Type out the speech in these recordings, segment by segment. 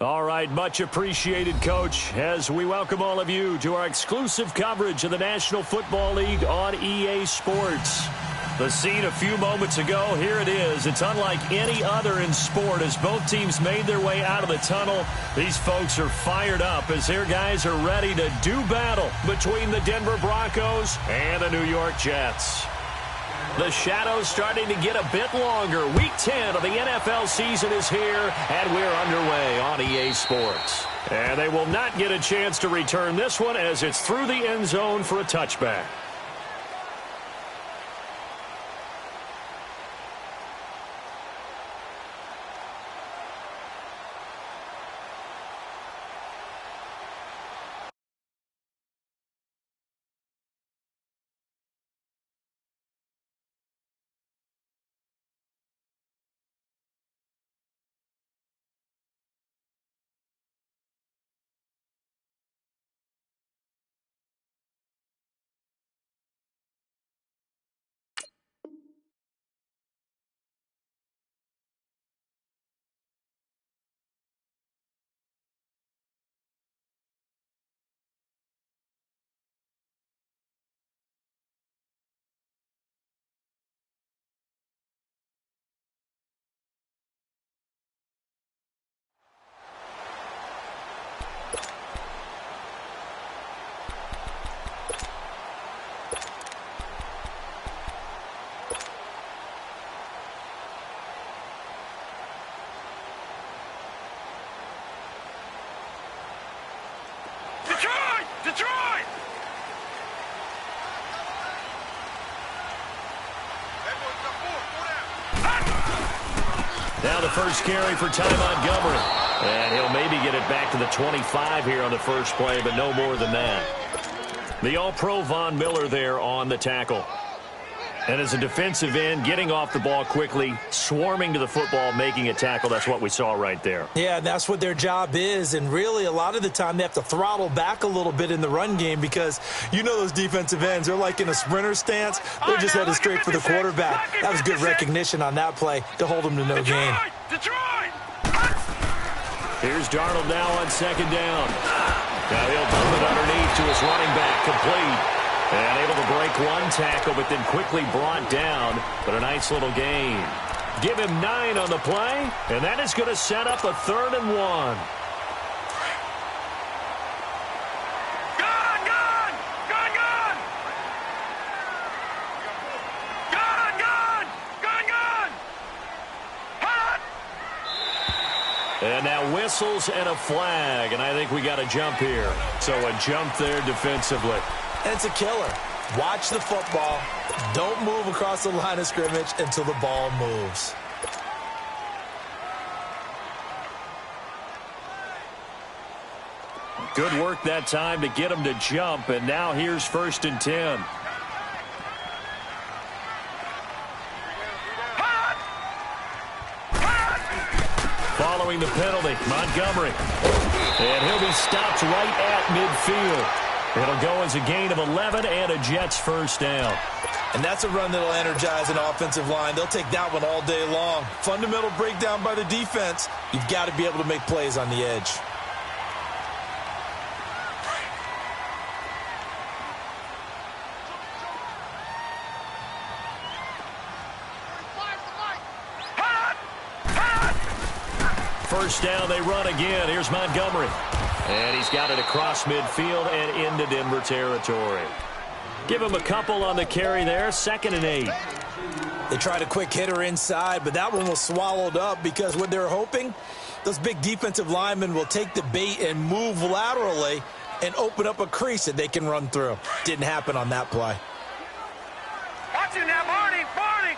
All right, much appreciated, Coach, as we welcome all of you to our exclusive coverage of the National Football League on EA Sports. The scene a few moments ago, here it is. It's unlike any other in sport as both teams made their way out of the tunnel. These folks are fired up as their guys are ready to do battle between the Denver Broncos and the New York Jets. The shadow's starting to get a bit longer. Week 10 of the NFL season is here, and we're underway on EA Sports. And they will not get a chance to return this one as it's through the end zone for a touchback. Detroit! Now the first carry for Ty Montgomery. And he'll maybe get it back to the 25 here on the first play, but no more than that. The All-Pro Von Miller there on the tackle. And as a defensive end, getting off the ball quickly, swarming to the football, making a tackle, that's what we saw right there. Yeah, that's what their job is. And really, a lot of the time, they have to throttle back a little bit in the run game because you know those defensive ends, they're like in a sprinter stance. They're just headed straight for the quarterback. That was good recognition on that play to hold them to no gain. Detroit! Here's Darnold now on second down. Now he'll dump it underneath to his running back, complete. And able to break one tackle, but then quickly brought down. But a nice little gain. Give him 9 on the play, and that is going to set up a 3rd and 1. Gone! Gone! Gone! Gone! Gone! Gone! Gone! Gone! Hot! And now whistles and a flag, and I think we got a jump here. So a jump there defensively. And it's a killer. Watch the football. Don't move across the line of scrimmage until the ball moves. Good work that time to get him to jump, and now here's 1st and 10. Following the penalty, Montgomery. And he'll be stopped right at midfield. It'll go as a gain of 11 and a Jets first down. And that's a run that'll energize an offensive line. They'll take that one all day long. Fundamental breakdown by the defense. You've got to be able to make plays on the edge. First down, they run again. Here's Montgomery. And he's got it across midfield and into Denver territory. Give him a couple on the carry there. 2nd and 8. They tried a quick hitter inside, but that one was swallowed up because what they're hoping, those big defensive linemen will take the bait and move laterally and open up a crease that they can run through. Didn't happen on that play. Watch it now, Barney! Barney!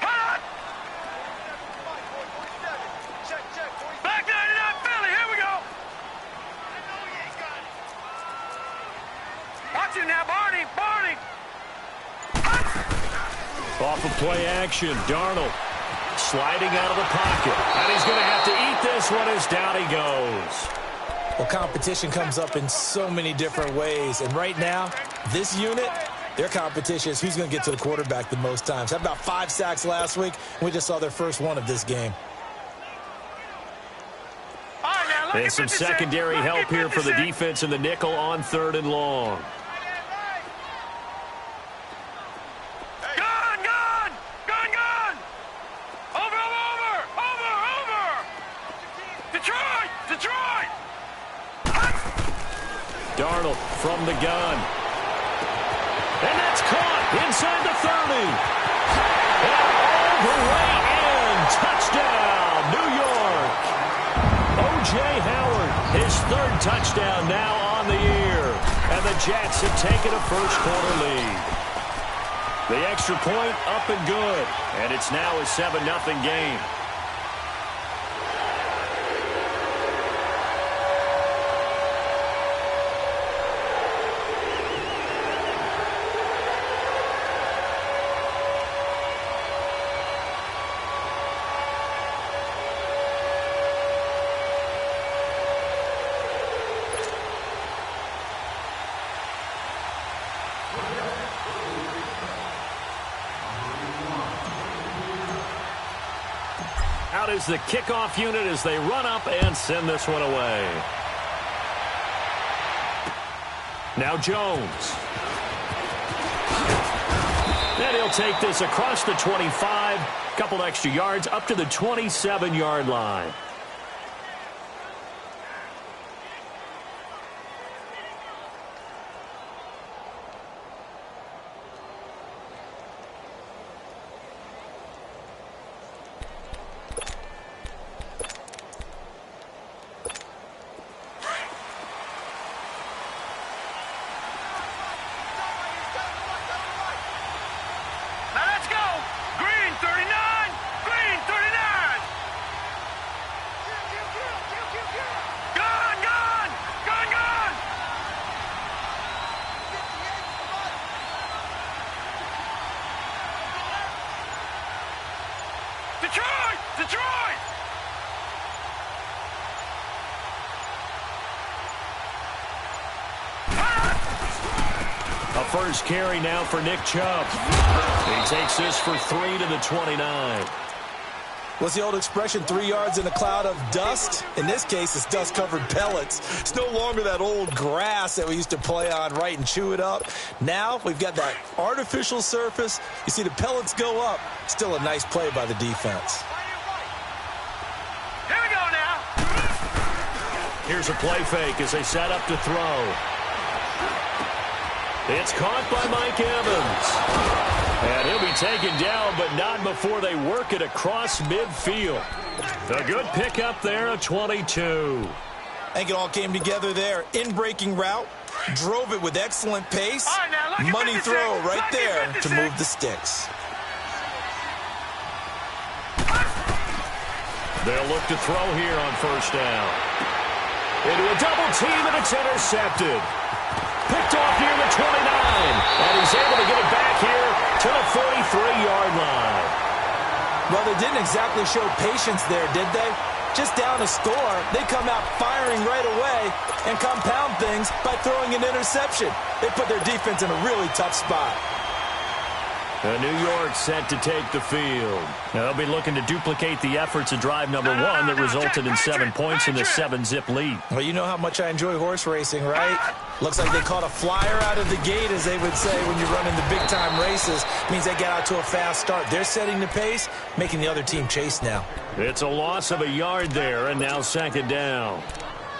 Hot! Back 99 Philly, here we go! Watch it now, Barney! Barney! Off of play action, Darnold sliding out of the pocket. And he's going to have to eat this one as down he goes. Well, competition comes up in so many different ways. And right now, this unit, Their competition is who's going to get to the quarterback the most times. Had about 5 sacks last week, and we just saw their first one of this game. And some secondary help here for the defense in the nickel on 3rd and long. Gun! Over! Detroit! Darnold from the gun. And that's caught inside the 30. And all the way in. Touchdown, New York. O.J. Howard, his 3rd touchdown now on the year. And the Jets have taken a first-quarter lead. The extra point up and good. And it's now a 7-0 game. Out is the kickoff unit as they run up and send this one away. Now Jones. And he'll take this across the 25. Couple extra yards up to the 27-yard line. Detroit! A first carry now for Nick Chubb. He takes this for 3 to the 29. What's the old expression, 3 yards in a cloud of dust? In this case, it's dust-covered pellets. It's no longer that old grass that we used to play on, right, and chew it up. Now we've got that artificial surface. You see the pellets go up. Still a nice play by the defense. Here we go now. Here's a play fake as they set up to throw. It's caught by Mike Evans. And he'll be taken down, but not before they work it across midfield. A good pickup there, a 22. I think it all came together there. In-breaking route, drove it with excellent pace. Right, money throw right there to move the sticks. They'll look to throw here on first down. Into a double team, and it's intercepted. Picked off near the 29, and he's able to get it back here to the 43-yard line. Well, they didn't exactly show patience there, did they? Just down a score, they come out firing right away and compound things by throwing an interception. They put their defense in a really tough spot. New York set to take the field. Now, they'll be looking to duplicate the efforts of drive number 1 that resulted in 7 points in the 7-zip lead. Well, you know how much I enjoy horse racing, right? Looks like they caught a flyer out of the gate, as they would say when you're running the big-time races. Means they get out to a fast start. They're setting the pace, making the other team chase now. It's a loss of a yard there, and now second down.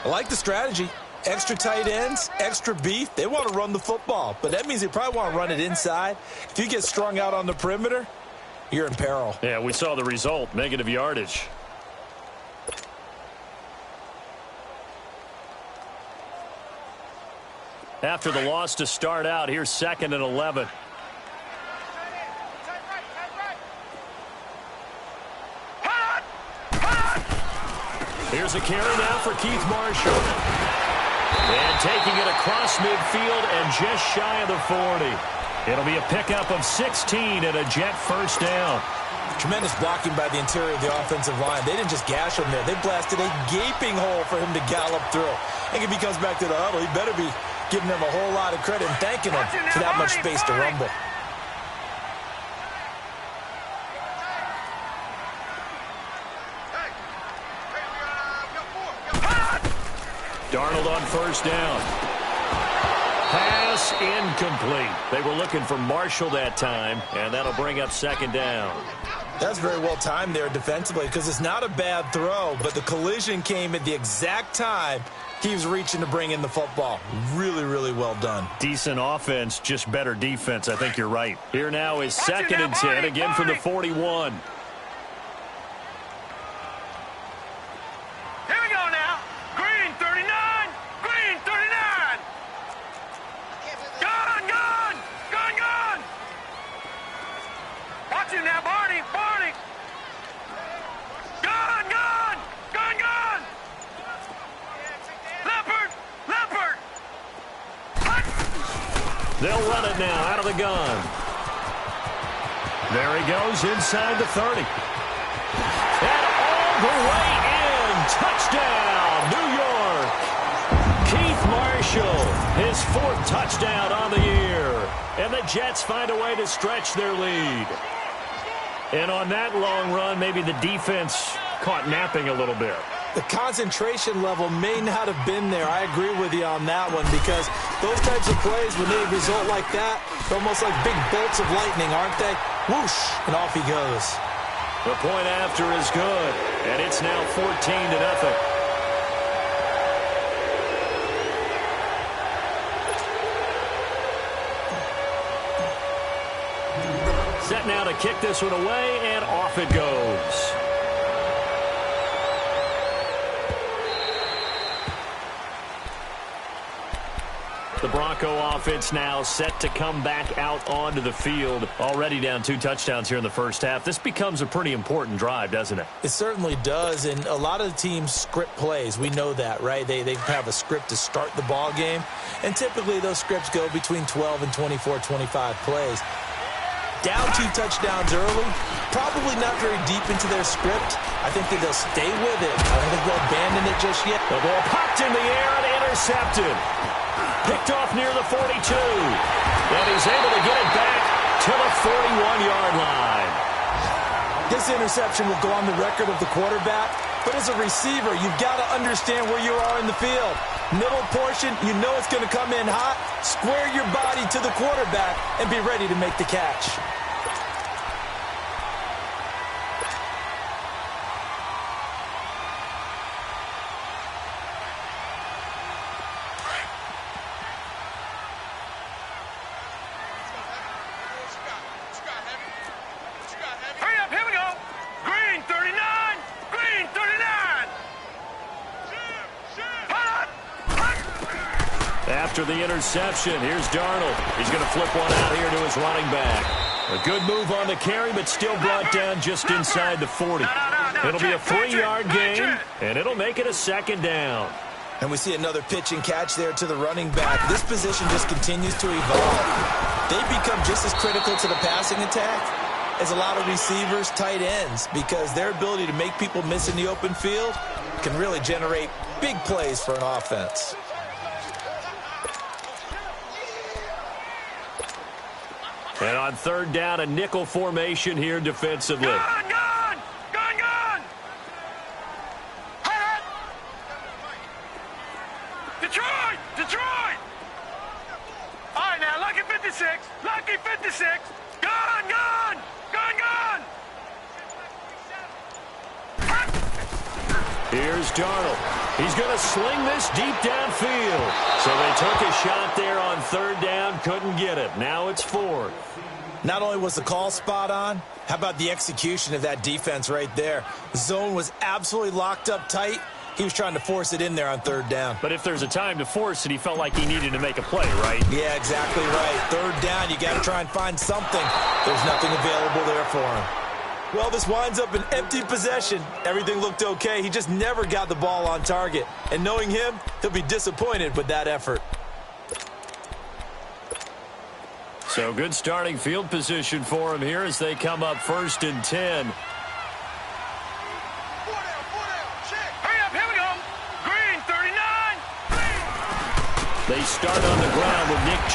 I like the strategy. Extra tight ends, extra beef. They want to run the football, but that means they probably want to run it inside. If you get strung out on the perimeter, you're in peril. Yeah, we saw the result, negative yardage. After the loss to start out, here's 2nd and 11. Here's a carry now for Keith Marshall. And taking it across midfield and just shy of the 40. It'll be a pickup of 16 and a Jet first down. Tremendous blocking by the interior of the offensive line. They didn't just gash him there. They blasted a gaping hole for him to gallop through. I think if he comes back to the huddle, he better be giving them a whole lot of credit and thanking them for that much space to rumble. Darnold on first down. Pass incomplete. They were looking for Marshall that time, and that'll bring up second down. That's very well timed there defensively because it's not a bad throw, but the collision came at the exact time he was reaching to bring in the football. Really, really well done. Decent offense, just better defense. I think you're right. Here now is second and 10, again from the 41. They'll run it now out of the gun. There he goes inside the 30. And all the way in. Touchdown, New York. Keith Marshall, his 4th touchdown on the year. And the Jets find a way to stretch their lead. And on that long run, maybe the defense caught napping a little bit. The concentration level may not have been there. I agree with you on that one because those types of plays, when they result like that, they're almost like big bolts of lightning, aren't they? Whoosh, and off he goes. The point after is good, and it's now 14-0. Set now to kick this one away, and off it goes. The Bronco offense now set to come back out onto the field. Already down 2 touchdowns here in the first half. This becomes a pretty important drive, doesn't it? It certainly does, and a lot of the teams script plays. We know that, right? They have a script to start the ball game, and typically those scripts go between 12 and 24, 25 plays. Down 2 touchdowns early, probably not very deep into their script. I think that they'll stay with it. I don't think they'll abandon it just yet. The ball popped in the air and intercepted. Picked off near the 42. And he's able to get it back to the 41-yard line. This interception will go on the record of the quarterback, but as a receiver, you've got to understand where you are in the field. Middle portion, you know it's going to come in hot. Square your body to the quarterback and be ready to make the catch. After the interception, here's Darnold. He's going to flip one out here to his running back. A good move on the carry, but still brought down just inside the 40. It'll be a 3-yard gain, and it'll make it a second down. And we see another pitch and catch there to the running back. This position just continues to evolve. They become just as critical to the passing attack as a lot of receivers, tight ends, because their ability to make people miss in the open field can really generate big plays for an offense. And on 3rd down, a nickel formation here defensively. Gun! Detroit! All right, now, lucky 56. Gun! Here's Darnold. He's going to sling this deep downfield. So they took a shot there on 3rd down, couldn't get it. Now it's 4th. Not only was the call spot on, how about the execution of that defense right there? The zone was absolutely locked up tight. He was trying to force it in there on 3rd down. But if there's a time to force it, he felt like he needed to make a play, right? Yeah, exactly right. 3rd down, you got to try and find something. There's nothing available there for him. Well, this winds up an empty possession. Everything looked okay. He just never got the ball on target. And knowing him, he'll be disappointed with that effort. So good starting field position for him here as they come up 1st and 10. Hurry up, here we go. Green, 39. They start on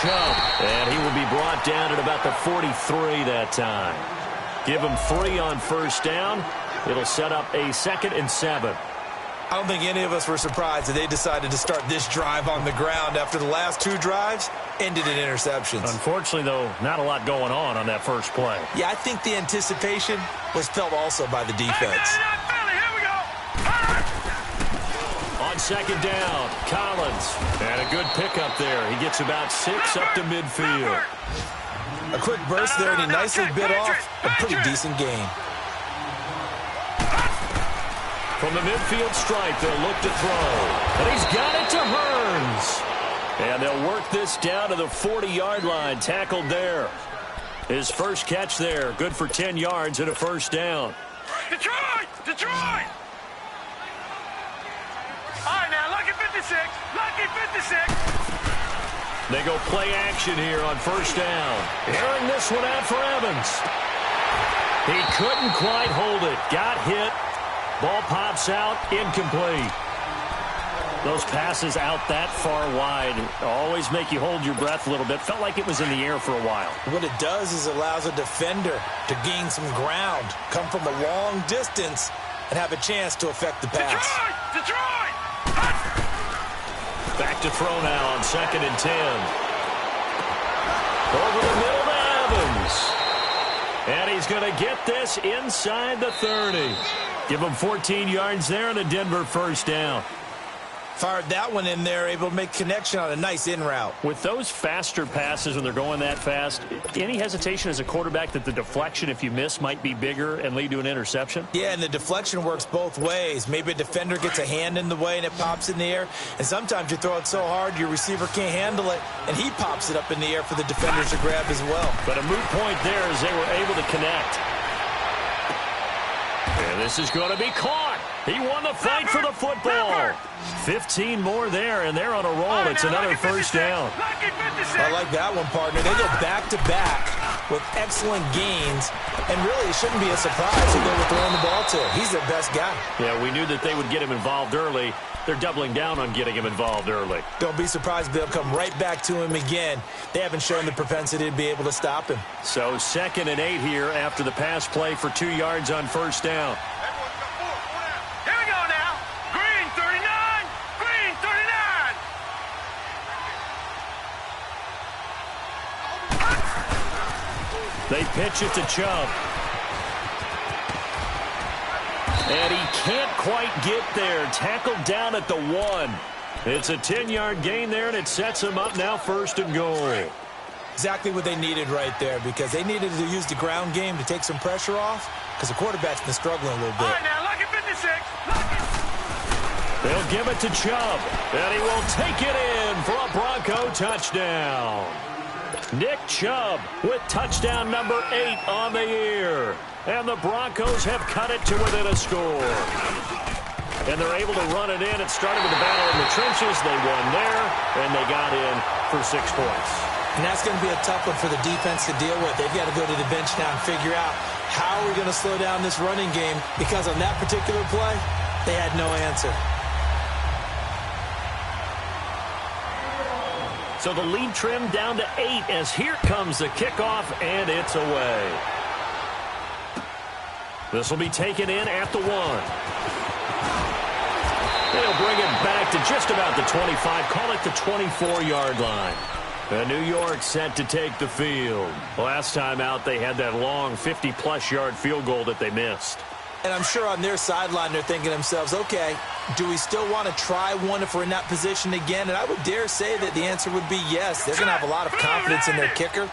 Chubb, and he will be brought down at about the 43 that time. Give him 3 on first down. It'll set up a 2nd and 7. I don't think any of us were surprised that they decided to start this drive on the ground after the last 2 drives ended in interceptions. Unfortunately, though, not a lot going on that first play. Yeah, I think the anticipation was felt also by the defense. Here we go. On 2nd down, Collins. And a good pickup there. He gets about 6 up to midfield. A quick burst there, and he nicely bit off a pretty decent gain. From the midfield stripe, they'll look to throw. And he's got it to Hearns. And they'll work this down to the 40-yard line. Tackled there. His first catch there. Good for 10 yards and a first down. Detroit! Detroit! All right, now, lucky 56. Lucky 56. They go play action here on first down. Airing this one out for Evans. He couldn't quite hold it. Got hit. Ball pops out, incomplete. Those passes out that far wide always make you hold your breath a little bit. Felt like it was in the air for a while. What it does is allows a defender to gain some ground, come from a long distance, and have a chance to affect the pass. Detroit! Back to throw now on 2nd and 10. Over the middle to Evans. And he's going to get this inside the 30. Give him 14 yards there and a Denver first down. Fired that one in there, able to make connection on a nice in route. With those faster passes when they're going that fast, any hesitation as a quarterback that the deflection, if you miss, might be bigger and lead to an interception? Yeah, and the deflection works both ways. Maybe a defender gets a hand in the way and it pops in the air. And sometimes you throw it so hard your receiver can't handle it, and he pops it up in the air for the defenders to grab as well. But a moot point there as they were able to connect. And this is going to be caught. He won the fight for the football. 15 more there, and they're on a roll. It's another first down. I like that one, partner. They go back-to-back with excellent gains, and really it shouldn't be a surprise who they were throwing the ball to. He's their best guy. Yeah, we knew that they would get him involved early. They're doubling down on getting him involved early. Don't be surprised they'll come right back to him again. They haven't shown the propensity to be able to stop him. So 2nd and 8 here after the pass play for 2 yards on first down. Here we go now. Green 39. Green 39. They pitch it to Chubb. And he can't quite get there. Tackled down at the 1. It's a 10-yard gain there, and it sets him up now 1st and goal. Exactly what they needed right there, because they needed to use the ground game to take some pressure off, because the quarterback's been struggling a little bit. All right, now, lucky 56. They'll give it to Chubb, and he will take it in for a Bronco touchdown. Nick Chubb with touchdown number 8 on the year. And the Broncos have cut it to within a score. And they're able to run it in. It started with a battle in the trenches. They won there, and they got in for 6 points. And that's going to be a tough one for the defense to deal with. They've got to go to the bench now and figure out how are we going to slow down this running game, because on that particular play, they had no answer. So the lead trimmed down to 8 as here comes the kickoff, and it's away. This will be taken in at the 1. They'll bring it back to just about the 25, call it the 24-yard line. And New York set to take the field. Last time out, they had that long 50-plus yard field goal that they missed. And I'm sure on their sideline, they're thinking to themselves, okay, do we still want to try one if we're in that position again? And I would dare say that the answer would be yes. They're going to have a lot of confidence in their kicker.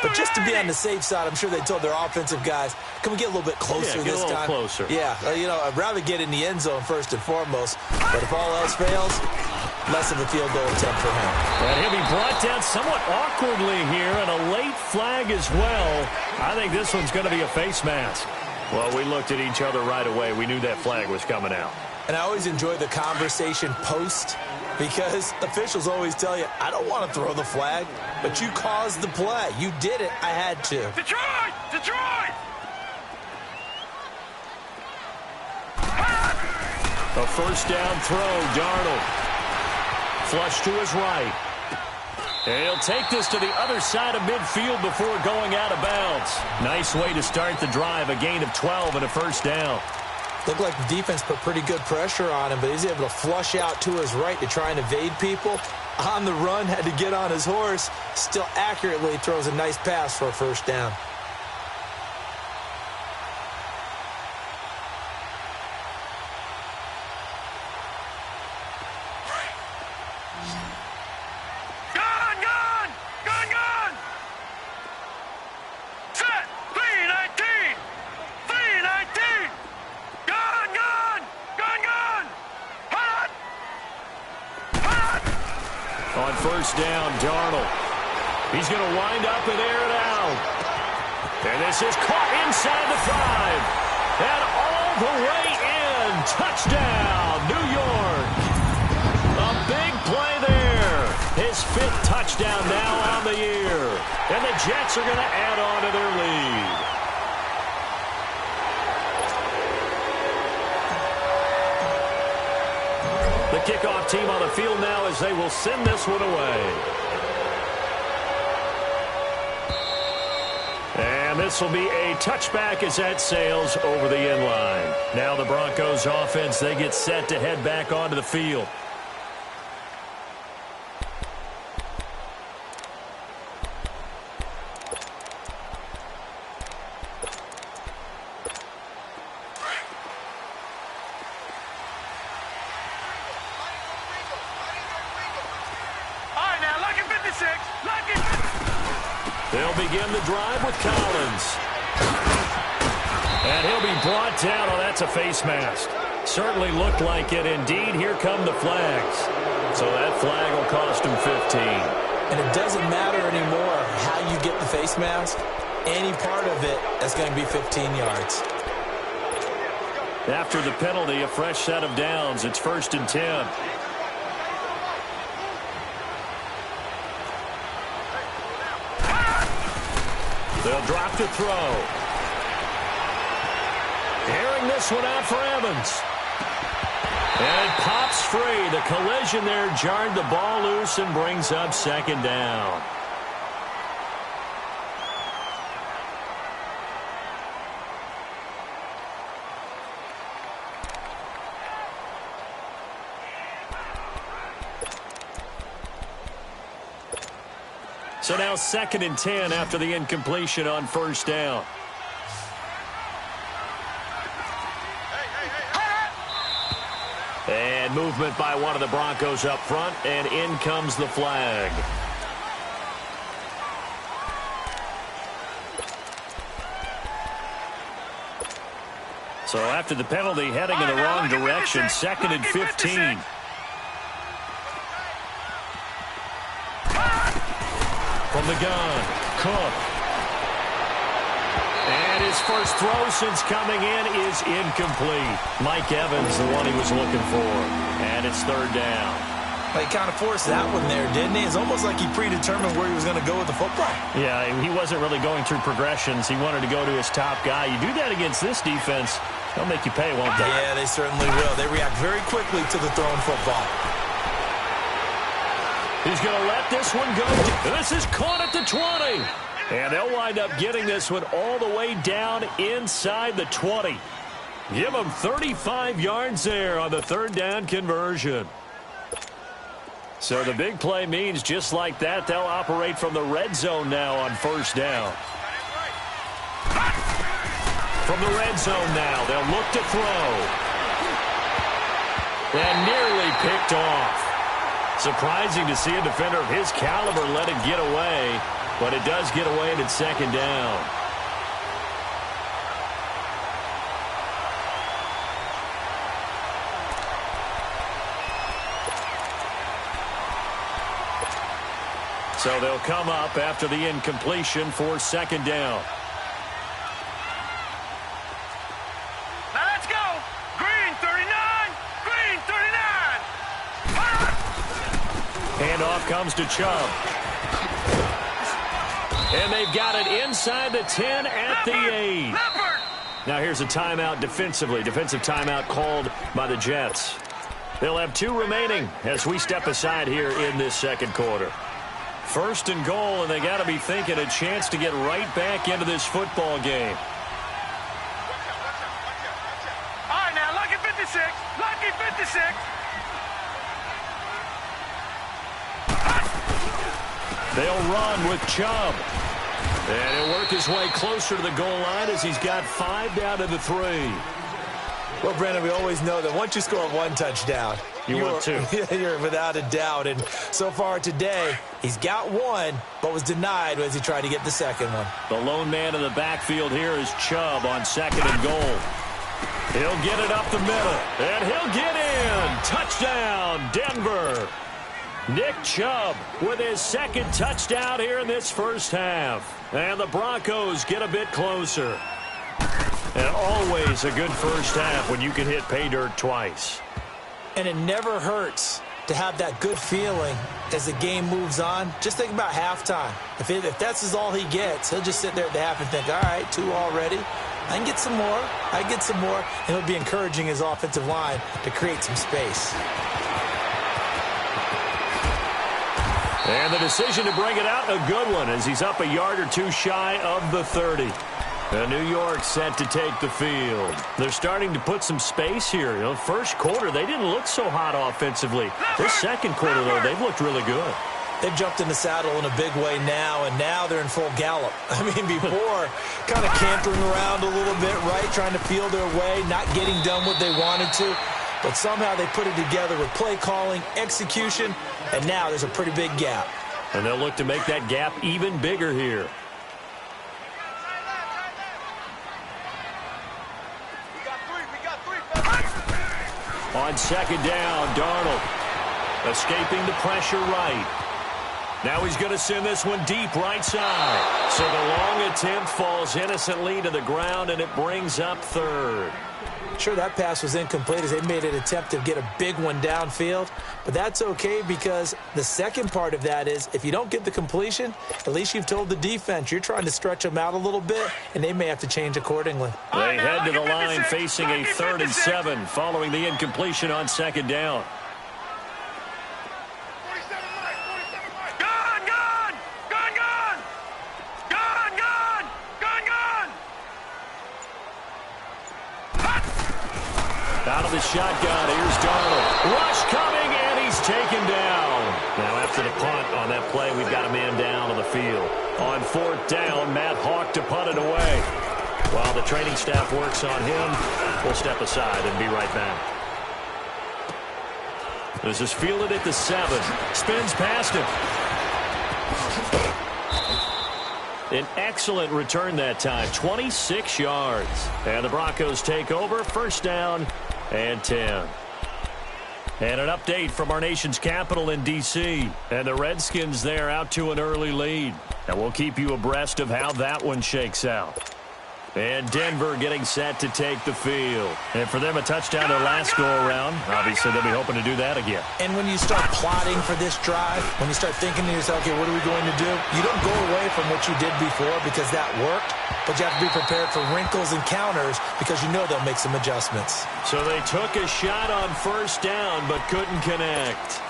But just to be on the safe side, I'm sure they told their offensive guys, can we get a little bit closer this time? Yeah, get a little closer. Yeah, you know, I'd rather get in the end zone first and foremost. But if all else fails, less of a field goal attempt for him. And he'll be brought down somewhat awkwardly here, and a late flag as well. I think this one's going to be a face mask. Well, we looked at each other right away. We knew that flag was coming out. And I always enjoy the conversation post, because officials always tell you, I don't want to throw the flag, but you caused the play. You did it. I had to. Detroit! Detroit! A first down throw, Darnold. Flush to his right. And he'll take this to the other side of midfield before going out of bounds. Nice way to start the drive, a gain of 12 and a first down. Looked like the defense put pretty good pressure on him, but he's able to flush out to his right to try and evade people. On the run, had to get on his horse. Still accurately throws a nice pass for a first down. On first down, Darnold. He's going to wind up and air it out. And this is caught inside the 5. And all the way in. Touchdown, New York. A big play there. His 5th touchdown now on the year. And the Jets are going to add on to their lead. The kickoff team on the field now as they will send this one away. And this will be a touchback as that sails over the end line. Now the Broncos offense, they get set to head back onto the field. They'll begin the drive with Collins. And he'll be brought down. Oh, that's a face mask. Certainly looked like it. Indeed, here come the flags. So that flag will cost him 15. And it doesn't matter anymore how you get the face mask. Any part of it is going to be 15 yards. After the penalty, a fresh set of downs. It's 1st and 10. They'll drop to throw. Airing this one out for Evans. And it pops free. The collision there jarred the ball loose and brings up 2nd down. So now 2nd and 10 after the incompletion on first down. And movement by one of the Broncos up front, and in comes the flag. So after the penalty, heading in the wrong direction, 2nd and 15. From the gun, Cook. And his first throw since coming in is incomplete. Mike Evans, the one he was looking for. And it's 3rd down. Well, he kind of forced that one there, didn't he? It's almost like he predetermined where he was going to go with the football. Yeah, he wasn't really going through progressions. He wanted to go to his top guy. You do that against this defense, they'll make you pay, won't they? Yeah, they certainly will. They react very quickly to the thrown football. He's going to let this one go. This is caught at the 20. And they'll wind up getting this one all the way down inside the 20. Give them 35 yards there on the 3rd down conversion. So the big play means just like that, they'll operate from the red zone now on first down. From the red zone now, they'll look to throw. And nearly picked off. Surprising to see a defender of his caliber let it get away, but it does get away and it's 2nd down. So they'll come up after the incompletion for 2nd down. Let's go. Green 39. Green 39. Handoff comes to Chubb. And they've got it inside the 10 at the 8. Now here's a timeout defensively. Defensive timeout called by the Jets. They'll have 2 remaining as we step aside here in this 2nd quarter. First and goal, and they got to be thinking a chance to get right back into this football game. All right, now, lucky 56. Lucky 56. They'll run with Chubb. And he'll work his way closer to the goal line as he's got 5 down to the 3. Well, Brandon, we always know that once you score 1 touchdown, you're 2. You're without a doubt. And so far today, he's got 1, but was denied as he tried to get the second one. The lone man in the backfield here is Chubb on 2nd and goal. He'll get it up the middle, and he'll get in. Touchdown, Denver. Nick Chubb with his 2nd touchdown here in this first half. And the Broncos get a bit closer. And always a good first half when you can hit pay dirt twice. And it never hurts to have that good feeling as the game moves on. Just think about halftime. If that's all he gets, he'll just sit there at the half and think, all right, 2 already. I can get some more. I can get some more. And he'll be encouraging his offensive line to create some space. And the decision to bring it out, a good one, as he's up a yard or 2 shy of the 30. And New York set to take the field. They're starting to put some space here. First quarter, they didn't look so hot offensively. This second quarter, though, they've looked really good. They've jumped in the saddle in a big way now, and now they're in full gallop. I mean, before, kind of cantering around a little bit, right, trying to feel their way, not getting done what they wanted to. But somehow they put it together with play calling, execution, and now there's a pretty big gap. And they'll look to make that gap even bigger here. On 2nd down, Darnold escaping the pressure right. Now he's going to send this one deep right side. So the long attempt falls innocently to the ground, and it brings up 3rd. Sure, that pass was incomplete as they made an attempt to get a big one downfield. But that's okay because the second part of that is if you don't get the completion, at least you've told the defense you're trying to stretch them out a little bit, and they may have to change accordingly. They head to the line facing a 3rd and 7 following the incompletion on 2nd down. Out of the shotgun, here's Darnold. Rush coming, and he's taken down. Now after the punt on that play, we've got a man down on the field. On 4th down, Matt Hawk to punt it away. While the training staff works on him, we'll step aside and be right back. This is fielded at the 7. Spins past him. An excellent return that time, 26 yards. And the Broncos take over, 1st down and 10. And an update from our nation's capital in D.C. And the Redskins there out to an early lead. And we'll keep you abreast of how that one shakes out. And Denver getting set to take the field. And for them, a touchdown their last go-around. Obviously, they'll be hoping to do that again. And when you start plotting for this drive, when you start thinking to yourself, okay, what are we going to do? You don't go away from what you did before because that worked, but you have to be prepared for wrinkles and counters because you know they'll make some adjustments. So they took a shot on 1st down but couldn't connect.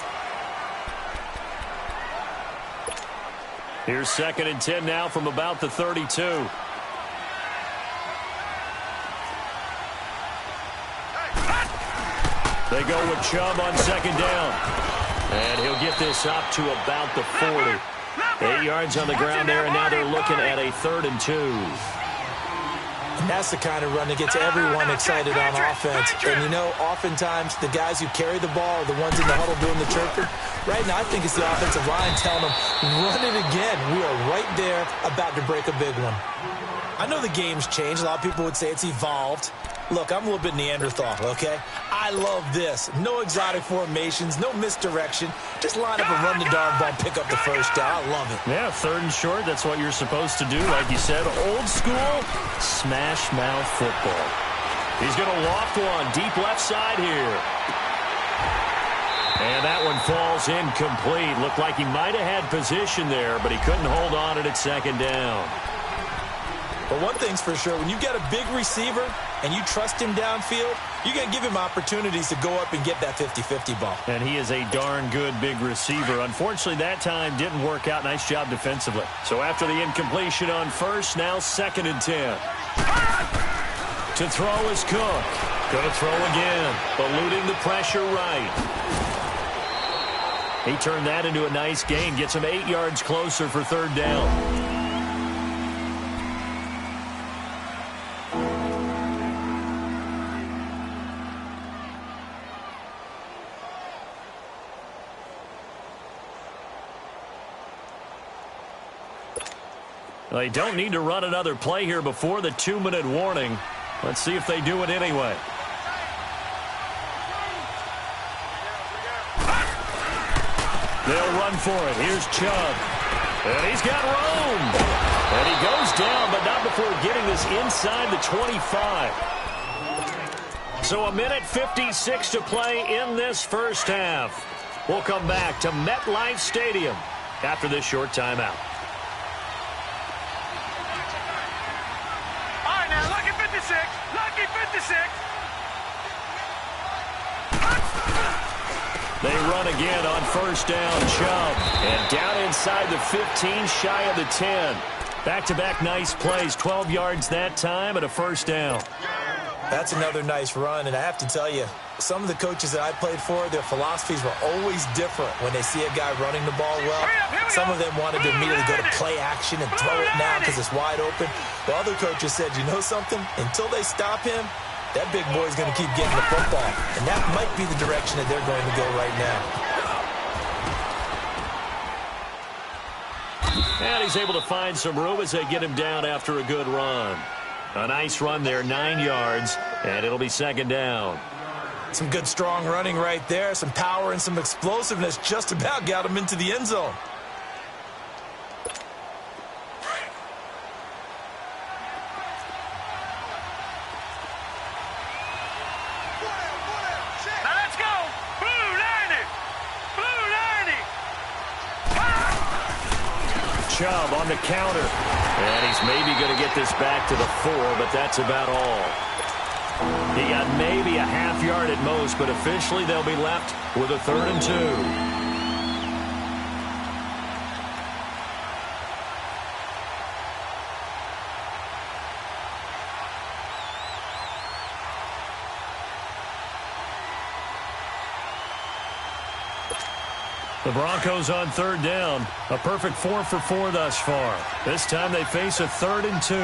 Here's 2nd and 10 now from about the 32. They go with Chubb on 2nd down. And he'll get this up to about the 40. 8 yards on the ground there, and now they're looking at a 3rd and 2. And that's the kind of run that gets everyone excited on offense. And, you know, oftentimes the guys who carry the ball are the ones in the huddle doing the chirping. Right now, I think it's the offensive line telling them, run it again. We are right there about to break a big one. I know the game's changed. A lot of people would say it's evolved. Look, I'm a little bit Neanderthal, okay? I love this. No exotic formations, no misdirection. Just line up and run the darn ball, pick up the 1st down. I love it. Yeah, 3rd and short, that's what you're supposed to do. Like you said, old school, smash mouth football. He's going to loft one, deep left side here. And that one falls incomplete. Looked like he might have had position there, but he couldn't hold on it at 2nd down. But one thing's for sure, when you got a big receiver and you trust him downfield, you're going to give him opportunities to go up and get that 50-50 ball. And he is a darn good big receiver. Unfortunately, that time didn't work out. Nice job defensively. So after the incompletion on first, now 2nd and 10. To throw is Cook. Going to throw again. Eluding the pressure right. He turned that into a nice gain. Gets him 8 yards closer for 3rd down. They don't need to run another play here before the 2-minute warning. Let's see if they do it anyway. They'll run for it. Here's Chubb. And he's got room. And he goes down, but not before getting this inside the 25. So 1:56 to play in this first half. We'll come back to MetLife Stadium after this short timeout. Lucky 56. They run again on first down. Chubb. And down inside the 15, shy of the 10. Back-to-back nice plays. 12 yards that time and a first down. That's another nice run, and I have to tell you, some of the coaches that I played for, their philosophies were always different when they see a guy running the ball well. Some of them wanted to immediately go to play action and throw it now because it's wide open. While other coaches said, you know something? Until they stop him, that big boy's going to keep getting the football. And that might be the direction that they're going to go right now. And he's able to find some room as they get him down after a good run. A nice run there, 9 yards, and it'll be 2nd down. Some good strong running right there, some power and some explosiveness just about got him into the end zone. Let's go! Blue 90! Blue 90! Chubb on the counter. And he's maybe going to get this back to the 4, but that's about all. He got maybe a half yard at most, but officially they'll be left with a 3rd and 2. The Broncos on 3rd down. A perfect 4 for 4 thus far. This time they face a 3rd and 2.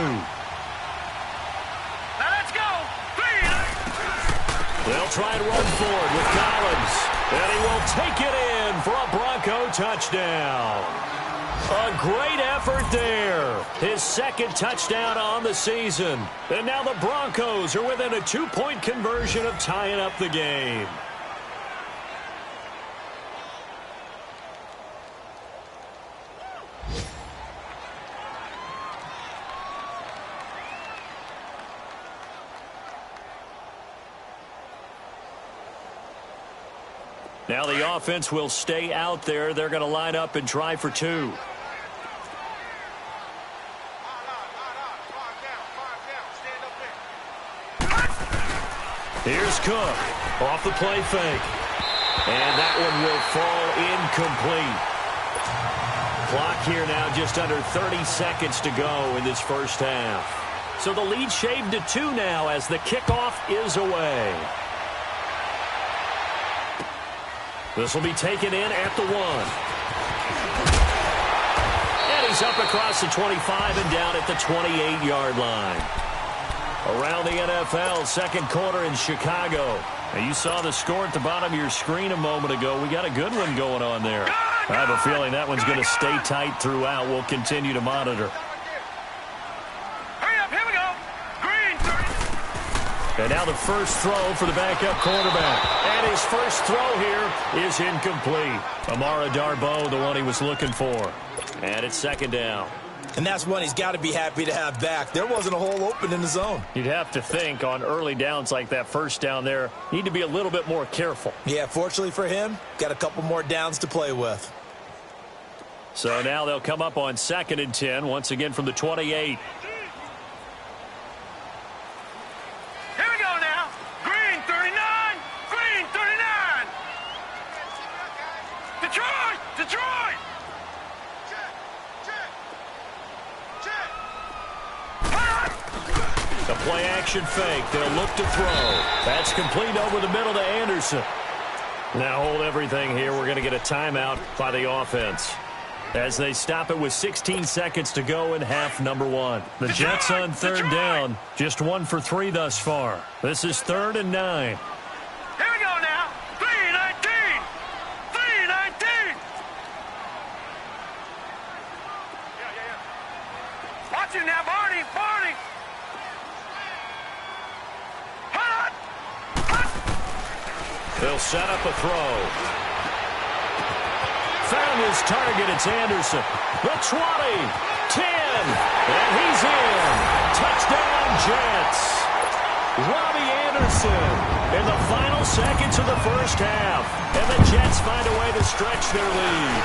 They'll try and run forward with Collins. And he will take it in for a Bronco touchdown. A great effort there. His 2nd touchdown on the season. And now the Broncos are within a 2-point conversion of tying up the game. Now the offense will stay out there. They're going to line up and try for 2. Here's Cook off the play fake. And that one will fall incomplete. Clock here now just under 30 seconds to go in this first half. So the lead shaved to 2 now as the kickoff is away. This will be taken in at the 1. And he's up across the 25 and down at the 28-yard line. Around the NFL, 2nd quarter in Chicago. Now you saw the score at the bottom of your screen a moment ago. We got a good one going on there. I have a feeling that one's going to stay tight throughout. We'll continue to monitor. Hurry up, here we go. Green 30. And now the first throw for the backup quarterback. And his first throw here is incomplete. Amara Darboh, the one he was looking for. And it's 2nd down. And that's one he's got to be happy to have back. There wasn't a hole open in the zone. You'd have to think on early downs like that first down there, need to be a little bit more careful. Yeah, fortunately for him, got a couple more downs to play with. So now they'll come up on 2nd and 10, once again from the 28. Here we go now. Green 30. The play action fake. They'll look to throw. That's complete over the middle to Anderson. Now hold everything here. We're going to get a timeout by the offense as they stop it with 16 seconds to go in half number one. The Jets on third down, just 1 for 3 thus far. This is 3rd and 9. Here we go now. 3-19. 3-19. Watch it now, Barney. Barney. Hut. They'll set up a throw. Found his target. It's Anderson. The 20, 10, and he's in. Touchdown, Jets. Robbie Anderson in the final seconds of the first half. And the Jets find a way to stretch their lead.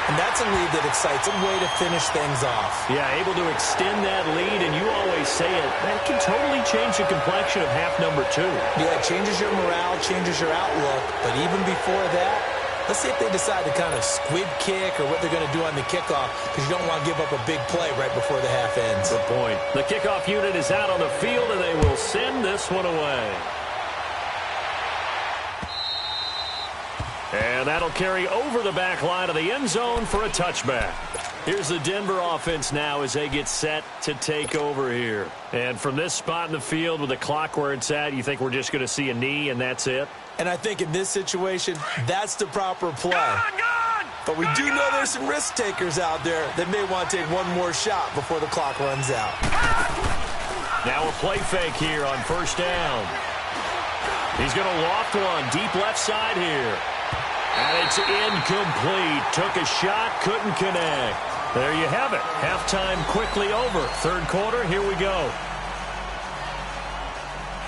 And that's a lead that excites, a way to finish things off. Yeah, able to extend that lead, and you always say it, that can totally change the complexion of half number 2. Yeah, it changes your morale, changes your outlook. But even before that, let's see if they decide to kind of squib kick or what they're going to do on the kickoff, because you don't want to give up a big play right before the half ends. Good point. The kickoff unit is out on the field, and they will send this one away. And that'll carry over the back line of the end zone for a touchback. Here's the Denver offense now as they get set to take over here. And from this spot in the field with the clock where it's at, you think we're just going to see a knee and that's it? And I think in this situation, that's the proper play. Gone. But we do know there's some risk takers out there that may want to take one more shot before the clock runs out. Now a play fake here on first down. He's going to loft one deep left side here. And it's incomplete. Took a shot, couldn't connect. There you have it. Halftime quickly over. Third quarter, here we go.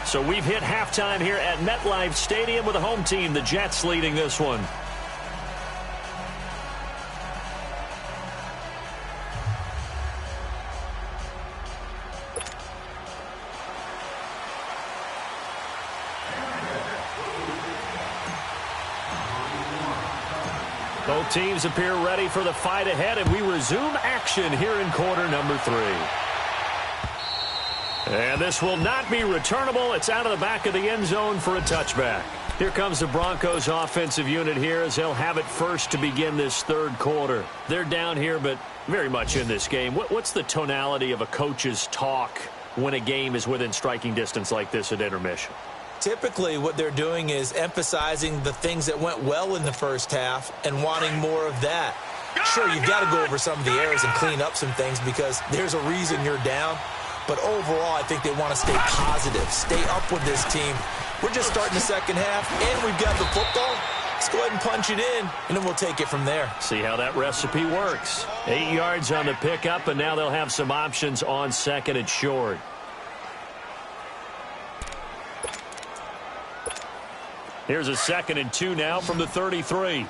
So we've hit halftime here at MetLife Stadium with the home team, the Jets, leading this one. Both teams appear ready for the fight ahead, and we resume action here in quarter number 3. And this will not be returnable. It's out of the back of the end zone for a touchback. Here comes the Broncos offensive unit here as they'll have it first to begin this third quarter. They're down here, but very much in this game. What's the tonality of a coach's talk when a game is within striking distance like this at intermission? Typically, what they're doing is emphasizing the things that went well in the first half and wanting more of that. Sure, you've got to go over some of the errors and clean up some things because there's a reason you're down. But overall, I think they want to stay positive, stay up with this team. We're just starting the second half, and we've got the football. Let's go ahead and punch it in, and then we'll take it from there. See how that recipe works. 8 yards on the pickup, and now they'll have some options on second and short. Here's a 2nd and 2 now from the 33.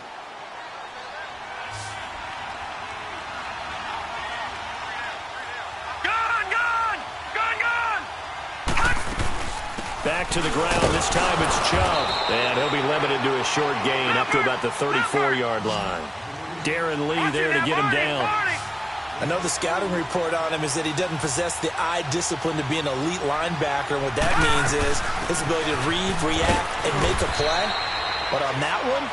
Back to the ground. This time it's Chubb. And he'll be limited to a short gain up to about the 34-yard line. Darren Lee there to get him down. I know the scouting report on him is that he doesn't possess the eye discipline to be an elite linebacker. And what that means is his ability to read, react, and make a play. But on that one,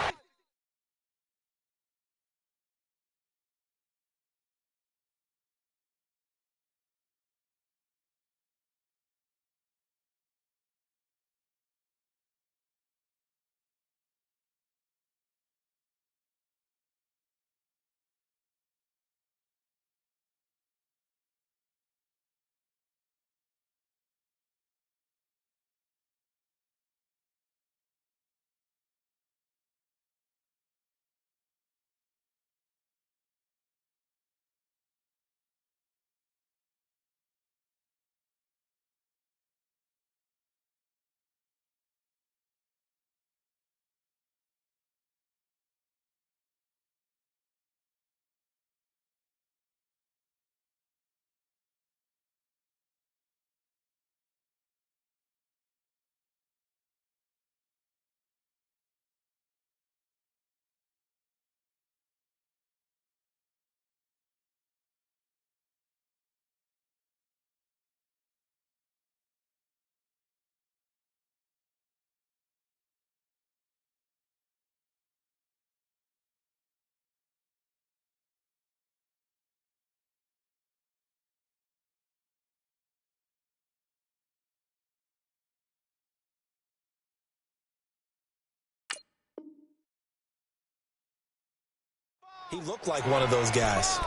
He looked like one of those guys.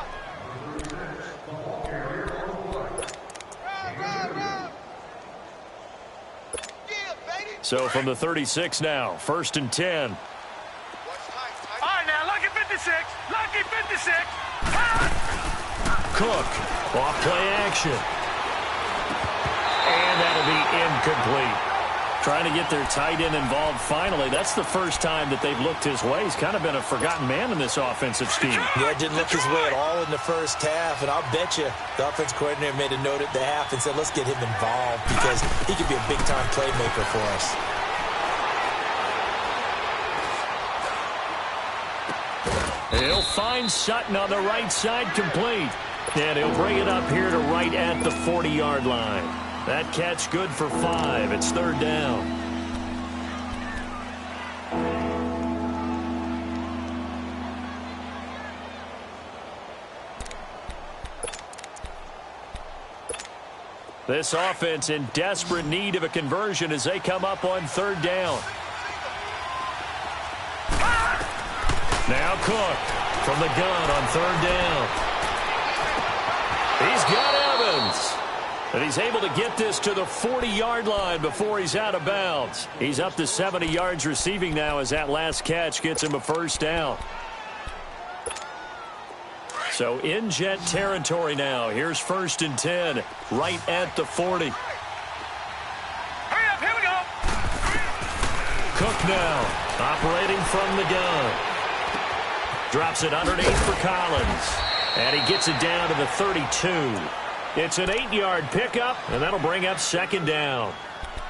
So from the 36 now, 1st and 10. All right, now, lucky 56. Lucky 56. Cook, off play action. And that'll be incomplete. Trying to get their tight end involved finally. That's the first time that they've looked his way. He's kind of been a forgotten man in this offensive scheme. Yeah, didn't look his way at all in the first half. And I'll bet you the offense coordinator made a note at the half and said, let's get him involved because he could be a big-time playmaker for us. He'll find Sutton on the right side, complete. And he'll bring it up here to right at the 40-yard line. That catch good for 5. It's 3rd down. This offense in desperate need of a conversion as they come up on 3rd down. Now Cook from the gun on 3rd down. He's got Evans. And he's able to get this to the 40-yard line before he's out of bounds. He's up to 70 yards receiving now as that last catch gets him a 1st down. So in Jet territory now. Here's 1st and 10, right at the 40. Hurry up, here we go. Cook now, operating from the gun. Drops it underneath for Collins. And he gets it down to the 32. It's an 8-yard pickup, and that'll bring up 2nd down.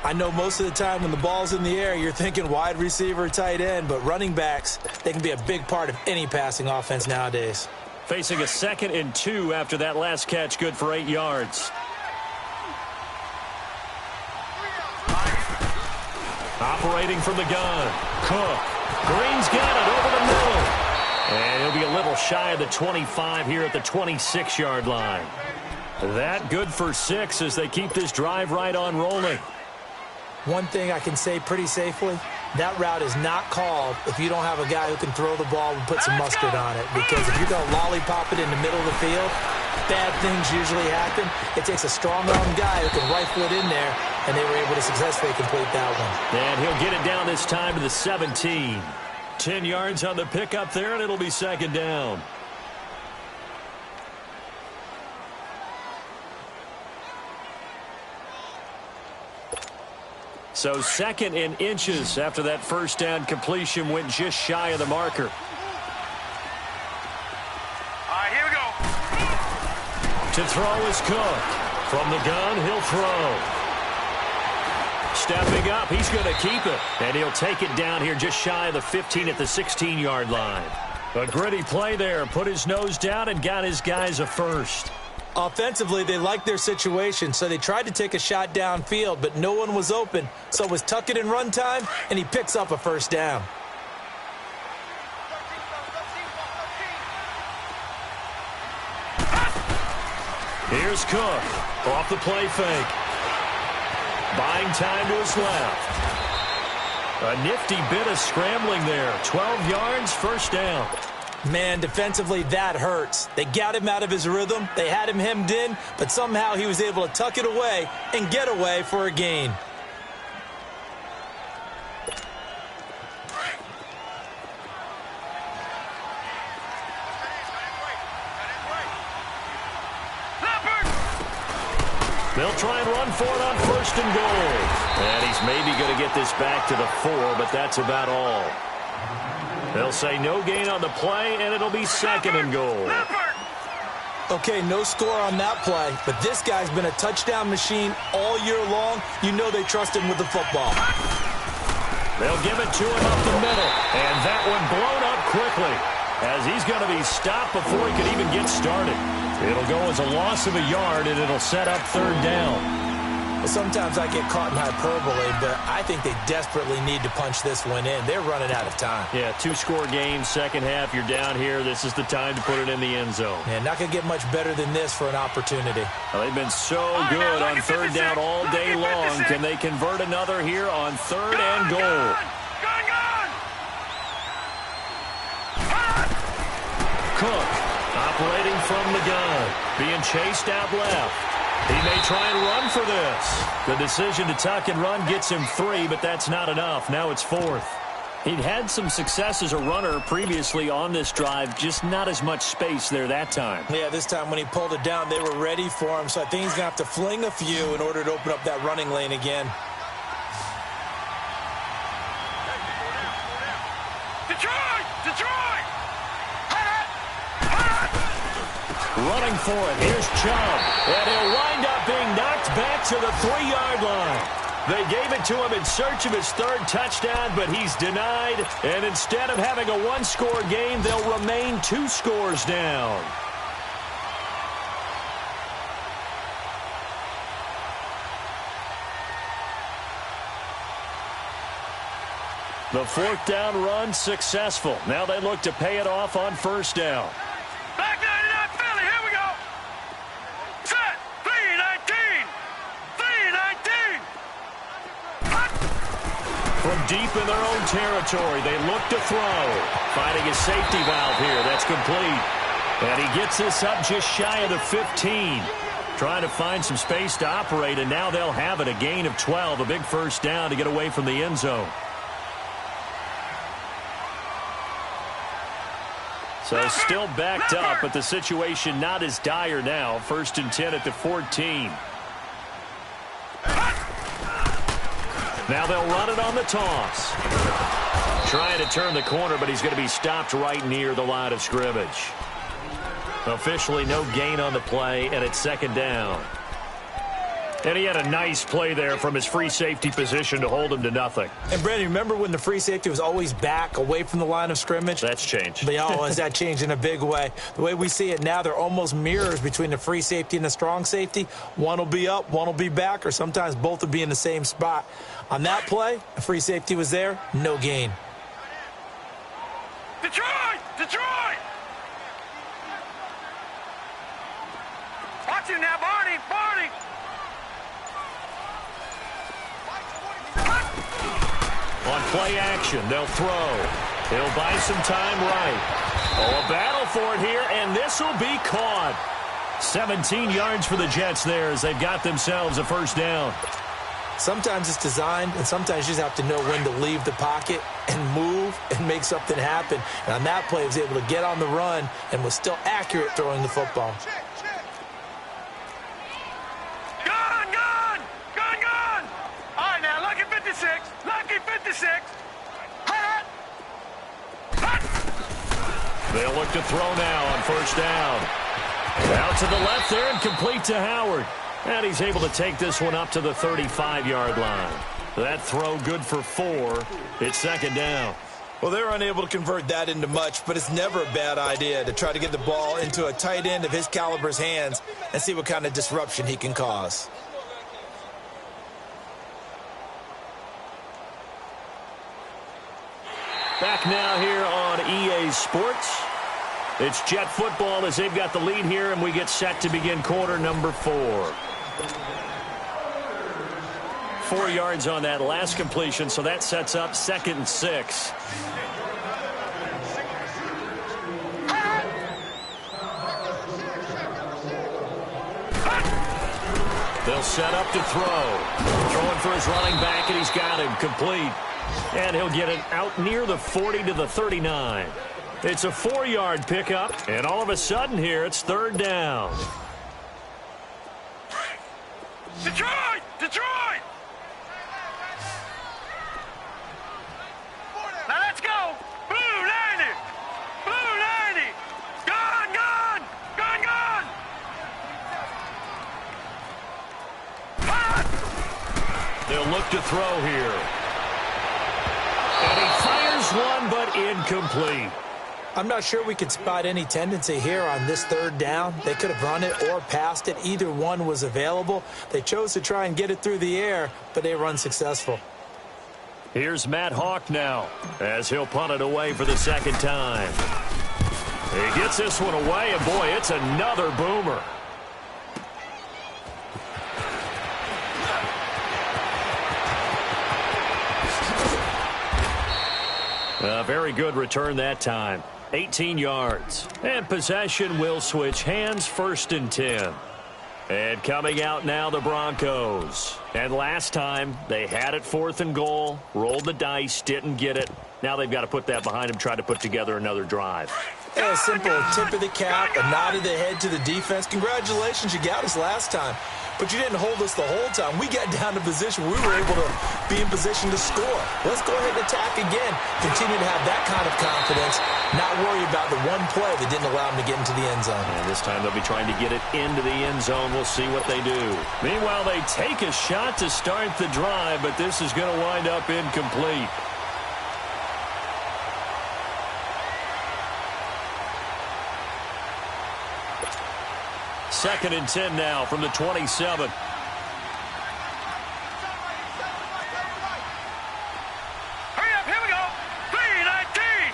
I know most of the time when the ball's in the air, you're thinking wide receiver, tight end, but running backs, they can be a big part of any passing offense nowadays. Facing a 2nd and 2 after that last catch, good for 8 yards. Operating from the gun, Cook. Green's got it over the middle. And he'll be a little shy of the 25 here at the 26-yard line. That good for 6 as they keep this drive right on rolling. One thing I can say pretty safely, that route is not called if you don't have a guy who can throw the ball and put some mustard on it. Because if you're going to lollipop it in the middle of the field, bad things usually happen. It takes a strong-armed guy who can rifle it in there, and they were able to successfully complete that one. And he'll get it down this time to the 17. 10 yards on the pickup there, and it'll be 2nd down. So 2nd and inches after that 1st down completion went just shy of the marker. All right, here we go. To throw is Cook. From the gun, he'll throw. Stepping up, he's going to keep it. And he'll take it down here just shy of the 15 at the 16-yard line. A gritty play there. Put his nose down and got his guys a 1st. Offensively, they liked their situation, so they tried to take a shot downfield, but no one was open. So it was tuck it in run time, and he picks up a 1st down. Here's Cook. Off the play fake. Buying time to his left. A nifty bit of scrambling there. 12 yards, 1st down. Man, defensively, that hurts. They got him out of his rhythm. They had him hemmed in, but somehow he was able to tuck it away and get away for a gain. They'll try and run for it on 1st and goal. And he's maybe going to get this back to the 4, but that's about all. They'll say no gain on the play, and it'll be 2nd and goal. Okay, no score on that play, but this guy's been a touchdown machine all year long. You know they trust him with the football. They'll give it to him up the middle, and that one blown up quickly as he's going to be stopped before he could even get started. It'll go as a loss of a yard, and it'll set up 3rd down. Sometimes I get caught in hyperbole, but I think they desperately need to punch this one in. They're running out of time. Yeah, 2-score game, 2nd half, you're down here. This is the time to put it in the end zone. Yeah, not going to get much better than this for an opportunity. Well, they've been so good on 3rd down all day long. Can they convert another here on 3rd and goal? Cook operating from the gun, being chased out left. He may try and run for this. The decision to tuck and run gets him 3, but that's not enough. Now it's 4th. He'd had some success as a runner previously on this drive, just not as much space there that time. Yeah, this time when he pulled it down, they were ready for him, so I think he's going to have to fling a few in order to open up that running lane again. Detroit! Detroit! Running for it. Here's Chubb. And he'll wind up being knocked back to the 3-yard line. They gave it to him in search of his 3rd touchdown, but he's denied. And instead of having a 1-score game, they'll remain 2 scores down. The 4th down run successful. Now they look to pay it off on 1st down. Back 99 Philly, here we go. Set, 3-19. 3-19. From deep in their own territory, they look to throw. Finding a safety valve here. That's complete. And he gets this up just shy of the 15. Trying to find some space to operate, and now they'll have it. A gain of 12, a big 1st down to get away from the end zone. So still backed up, but the situation not as dire now. 1st and 10 at the 14. Now they'll run it on the toss. Trying to turn the corner, but he's going to be stopped right near the line of scrimmage. Officially no gain on the play, and it's 2nd down. And he had a nice play there from his free safety position to hold him to nothing. And, Brandon, remember when the free safety was always back away from the line of scrimmage? That's changed. But, has that changed in a big way? The way we see it now, they're almost mirrors between the free safety and the strong safety. One will be up, one will be back, or sometimes both will be in the same spot. On that play, the free safety was there, no gain. Detroit! Detroit! Watch him now, Barney! Barney! On play action, they'll throw. He'll buy some time right. Oh, a battle for it here, and this will be caught. 17 yards for the Jets there as they've got themselves a 1st down. Sometimes it's designed, and sometimes you just have to know when to leave the pocket and move and make something happen. And on that play, he was able to get on the run and was still accurate throwing the football. Gun! Gun! Gun! Gun! All right, now, lucky 56. Lucky 56. Hot! Hot! They'll look to throw now on 1st down. Out to the left there and complete to Howard. And he's able to take this one up to the 35-yard line. That throw good for 4. It's 2nd down. Well, they're unable to convert that into much, but it's never a bad idea to try to get the ball into a tight end of his caliber's hands and see what kind of disruption he can cause. Back now here on EA Sports. It's Jet football as they've got the lead here, and we get set to begin quarter number 4. 4 yards on that last completion, so that sets up 2nd and 6. They'll set up to throw. Throwing for his running back, and he's got him complete. And he'll get it out near the 40 to the 39. It's a 4-yard pickup, and all of a sudden here, it's 3rd down. Detroit! Detroit! Now let's go! Blue 90! Blue 90! Gun! Gun! Gun! Gun! Hot! They'll look to throw here. And he fires one, but incomplete. I'm not sure we could spot any tendency here on this 3rd down. They could have run it or passed it. Either one was available. They chose to try and get it through the air, but they were unsuccessful. Here's Matt Hawk now as he'll punt it away for the 2nd time. He gets this one away, and boy, it's another boomer. A very good return that time. 18 yards. And possession will switch hands, 1st and 10. And coming out now, the Broncos. And last time, they had it 4th and goal, rolled the dice, didn't get it. Now they've got to put that behind them, try to put together another drive. Yeah, a simple tip of the cap, a nod of the head to the defense. Congratulations, you got us last time. But you didn't hold us the whole time. We got down to position. We were able to be in position to score. Let's go ahead and attack again. Continue to have that kind of confidence. Not worry about the one play that didn't allow them to get into the end zone. And this time they'll be trying to get it into the end zone. We'll see what they do. Meanwhile, they take a shot to start the drive, but this is going to wind up incomplete. Second and 10 now from the 27. Hurry up, here we go. 319.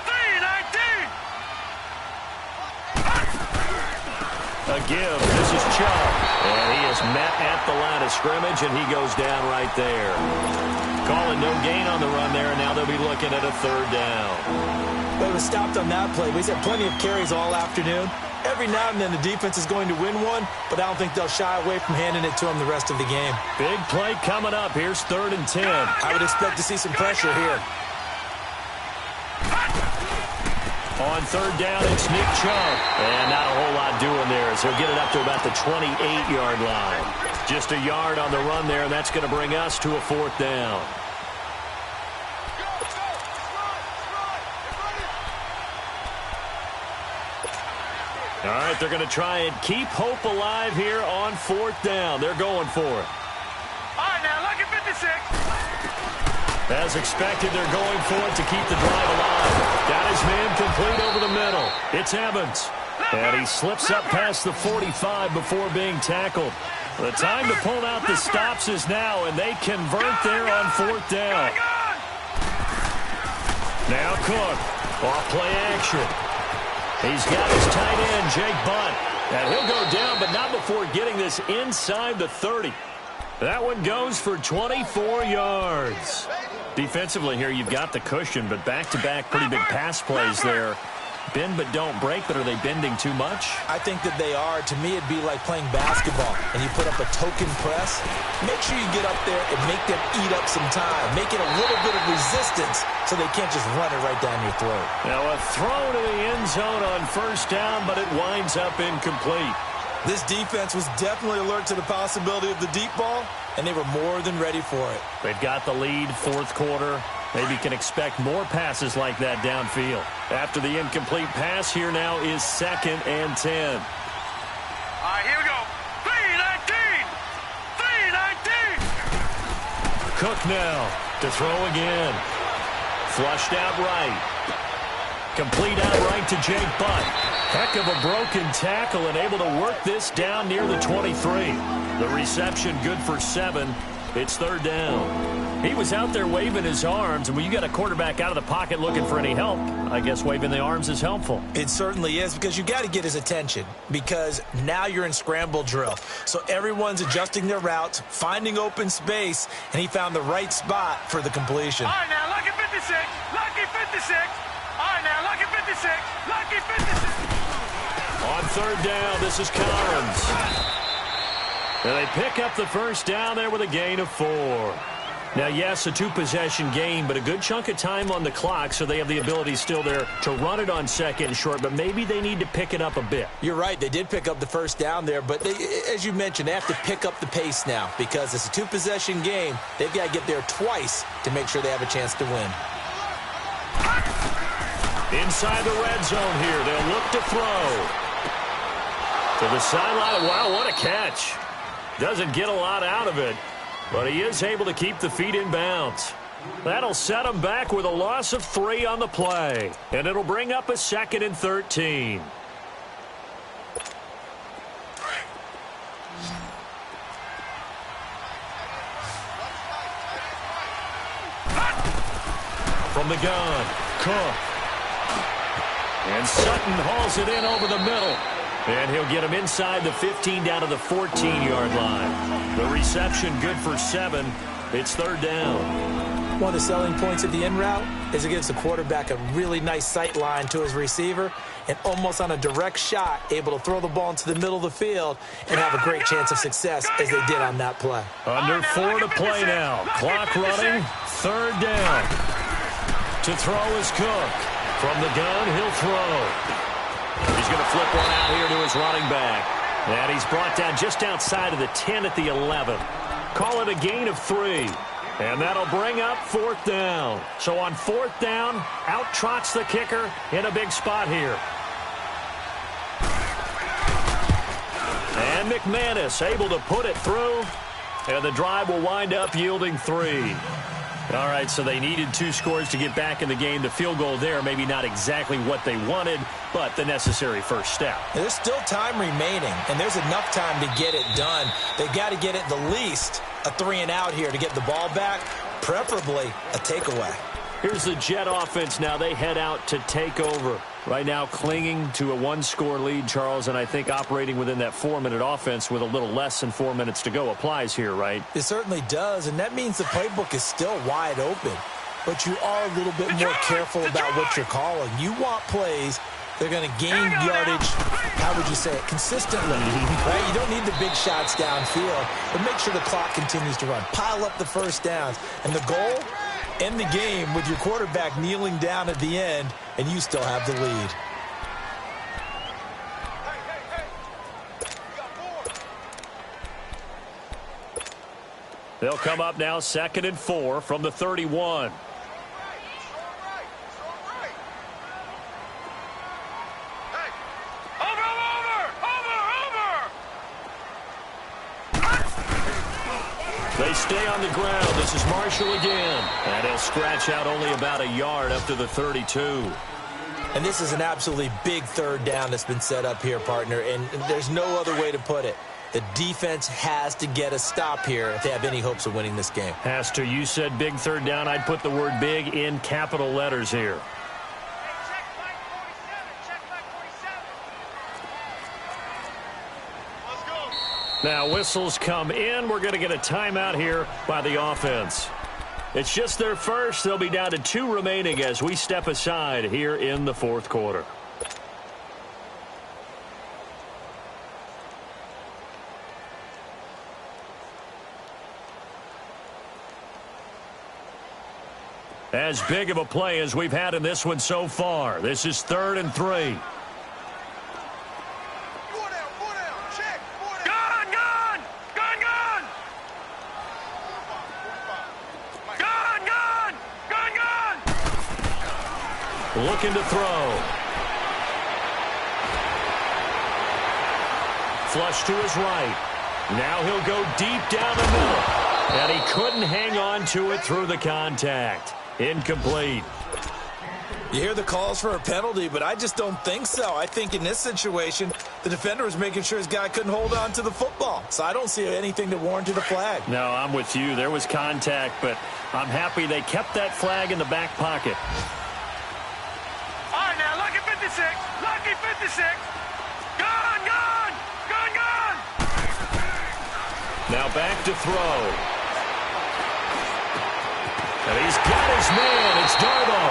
319. A give. This is Chubb. And he is met at the line of scrimmage, and he goes down right there. Calling no gain on the run there, and now they'll be looking at a 3rd down. But it was stopped on that play. We've had plenty of carries all afternoon. Every now and then the defense is going to win one, but I don't think they'll shy away from handing it to them the rest of the game. Big play coming up. Here's 3rd and 10. I would expect to see some pressure here. On 3rd down, it's Nick Chubb. And not a whole lot doing there as he'll get it up to about the 28-yard line. Just a yard on the run there, and that's going to bring us to a 4th down. All right, they're going to try and keep hope alive here on 4th down. They're going for it. All right, now, lucky 56. As expected, they're going for it to keep the drive alive. Got his man complete over the middle. It's Evans. And he slips up past the 45 before being tackled. The time to pull out the stops is now, and they convert there on 4th down. Now Cook, off play action. He's got his tight end, Jake Butt. And he'll go down, but not before getting this inside the 30. That one goes for 24 yards. Defensively here, you've got the cushion, but back-to-back pretty big pass plays there. Bend but don't break, but are they bending too much? I think that they are. To me, it'd be like playing basketball, and you put up a token press. Make sure you get up there and make them eat up some time. Make it a little bit of resistance so they can't just run it right down your throat. Now a throw to the end zone on 1st down, but it winds up incomplete. This defense was definitely alert to the possibility of the deep ball, and they were more than ready for it. They've got the lead, 4th quarter. Maybe can expect more passes like that downfield. After the incomplete pass, here now is 2nd and 10. All right, here we go. 319. 319. Cook now to throw again. Flushed out right. Complete out right to Jake Butt. Heck of a broken tackle and able to work this down near the 23. The reception good for 7. It's 3rd down. He was out there waving his arms, and when you got a quarterback out of the pocket looking for any help, I guess waving the arms is helpful. It certainly is, because you got to get his attention, because now you're in scramble drill. So everyone's adjusting their routes, finding open space, and he found the right spot for the completion. All right, now, lucky 56. Lucky 56. All right, now, lucky 56. Lucky 56. On 3rd down, this is Collins. And they pick up the 1st down there with a gain of 4. Now, yes, a 2-possession game, but a good chunk of time on the clock, so they have the ability still there to run it on 2nd and short, but maybe they need to pick it up a bit. You're right. They did pick up the 1st down there, but they, as you mentioned, they have to pick up the pace now because it's a 2-possession game. They've got to get there twice to make sure they have a chance to win. Inside the red zone here, they'll look to throw. To the sideline. Wow, what a catch. Doesn't get a lot out of it, but he is able to keep the feet in bounds. That'll set him back with a loss of 3 on the play, and it'll bring up a 2nd and 13. From the gun, Cook. And Sutton hauls it in over the middle. And he'll get him inside the 15 down to the 14-yard line. The reception good for 7. It's 3rd down. One of the selling points of the in route is it gives the quarterback a really nice sight line to his receiver and almost on a direct shot able to throw the ball into the middle of the field and have a great chance of success as they did on that play. Under 4 to play now. Clock running. 3rd down. To throw is Cook. From the gun, he'll throw. He's going to flip one out here to his running back. And he's brought down just outside of the 10 at the 11. Call it a gain of 3. And that'll bring up 4th down. So on 4th down, out trots the kicker in a big spot here. And McManus able to put it through. And the drive will wind up yielding 3. All right, so they needed 2 scores to get back in the game. The field goal there, maybe not exactly what they wanted, but the necessary first step. There's still time remaining, and there's enough time to get it done. They got to get it the least a 3-and-out here to get the ball back, preferably a takeaway. Here's the Jet offense now. They head out to take over. Right now clinging to a 1-score lead, Charles, and I think operating within that 4-minute offense with a little less than 4 minutes to go applies here, right? It certainly does, and that means the playbook is still wide open. But you are a little bit more careful about what you're calling. You want plays they're going to gain yardage, how would you say it, consistently, right? You don't need the big shots downfield, but make sure the clock continues to run. Pile up the first downs. And the goal, end the game with your quarterback kneeling down at the end, and you still have the lead. They'll come up now 2nd and 4 from the 31. They stay on the ground. This is Marshall again. And he'll scratch out only about a yard up to the 32. And this is an absolutely big 3rd down that's been set up here, partner, and there's no other way to put it. The defense has to get a stop here if they have any hopes of winning this game. Has to. You said big 3rd down. I'd put the word big in capital letters here. Now whistles come in. We're going to get a timeout here by the offense. It's just their first. They'll be down to 2 remaining as we step aside here in the 4th quarter. As big of a play as we've had in this one so far. This is 3rd and 3. Looking to throw. Flush to his right. Now he'll go deep down the middle. And he couldn't hang on to it through the contact. Incomplete. You hear the calls for a penalty, but I just don't think so. I think in this situation, the defender was making sure his guy couldn't hold on to the football. So I don't see anything that warranted a flag. No, I'm with you. There was contact, but I'm happy they kept that flag in the back pocket. All right, now, lucky 56. Lucky 56. Gone, gone, gone, gone. Now back to throw. And he's got his man. It's Darbo.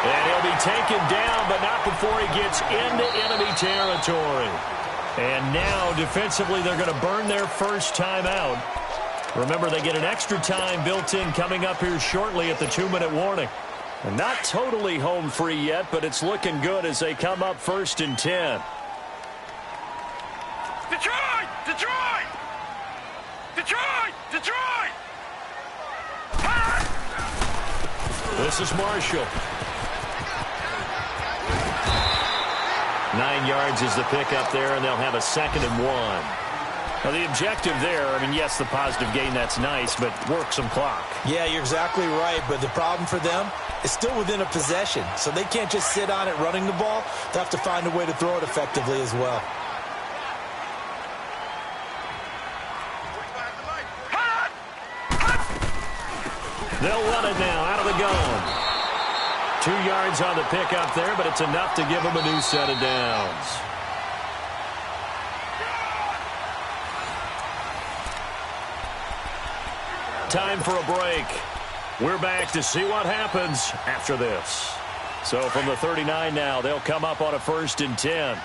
And he'll be taken down, but not before he gets into enemy territory. And now, defensively, they're going to burn their first timeout. Remember, they get an extra time built in coming up here shortly at the 2-minute warning. And not totally home free yet, but it's looking good as they come up 1st and 10. Detroit! Detroit! Detroit! Detroit! This is Marshall. 9 yards is the pickup there, and they'll have a 2nd and 1. Now, the objective there, I mean, yes, the positive gain, that's nice, but work some clock. Yeah, you're exactly right, but the problem for them is still within a possession, so they can't just sit on it running the ball. They have to find a way to throw it effectively as well. They'll run it now out of the gun. 2 yards on the pickup there, but it's enough to give them a new set of downs. Time for a break. We're back to see what happens after this. So from the 39 now, they'll come up on a 1st and 10.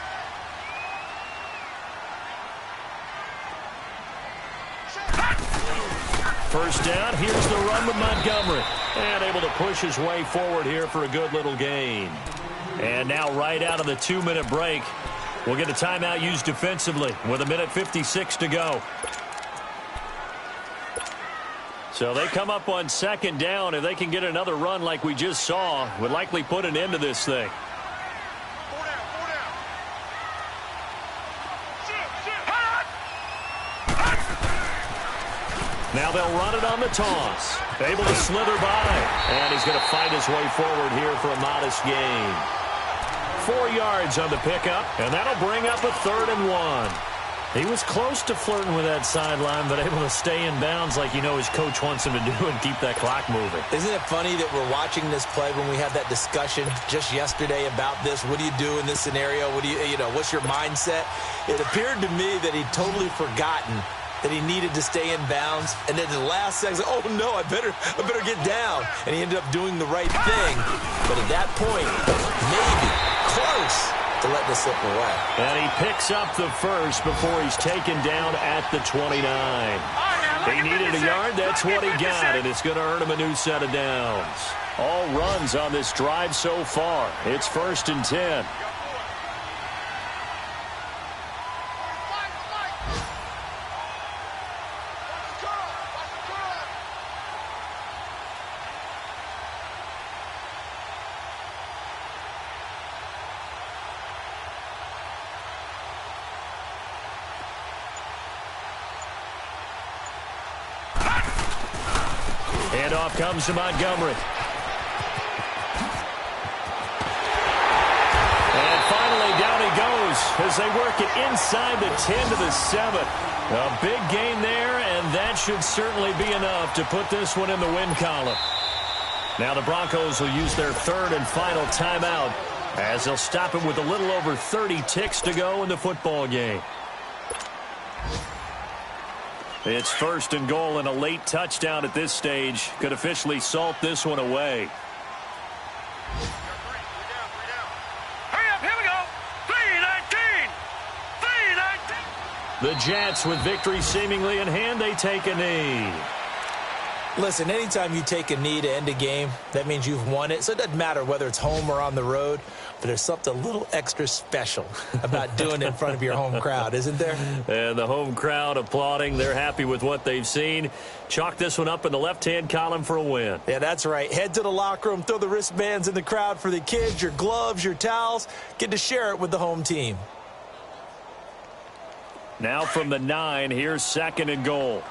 First down, here's the run with Montgomery. And able to push his way forward here for a good little gain. And now right out of the 2-minute break, we'll get a timeout used defensively with 1:56 to go. So they come up on 2nd down. If they can get another run like we just saw, would likely put an end to this thing. Now they'll run it on the toss. Able to slither by. And he's going to fight his way forward here for a modest gain. 4 yards on the pickup, and that'll bring up a 3rd and 1. He was close to flirting with that sideline, but able to stay in bounds like his coach wants him to do and keep that clock moving. Isn't it funny that we're watching this play when we had that discussion just yesterday about this? What do you do in this scenario? What do what's your mindset? It appeared to me that he'd totally forgotten that he needed to stay in bounds, and then the last second, oh no, I better get down. And he ended up doing the right thing. But at that point, maybe close to letting it slip away. And he picks up the first before he's taken down at the 29. He needed a yard, that's what he got, and it's going to earn him a new set of downs. All runs on this drive so far. It's 1st and 10. Handoff comes to Montgomery. And finally, down he goes as they work it inside the 10 to the 7. A big gain there, and that should certainly be enough to put this one in the win column. Now the Broncos will use their 3rd and final timeout as they'll stop it with a little over 30 ticks to go in the football game. It's 1st and goal, and a late touchdown at this stage could officially salt this one away. Hurry up, here we go. 3:19. 3:19. The Jets, with victory seemingly in hand, they take a knee. Listen, anytime you take a knee to end a game, that means you've won it. So it doesn't matter whether it's home or on the road, but there's something a little extra special about doing it in front of your home crowd, isn't there? And the home crowd applauding. They're happy with what they've seen. Chalk this one up in the left-hand column for a win. Yeah, that's right. Head to the locker room, throw the wristbands in the crowd for the kids, your gloves, your towels. Get to share it with the home team. Now from the 9, here's 2nd and goal.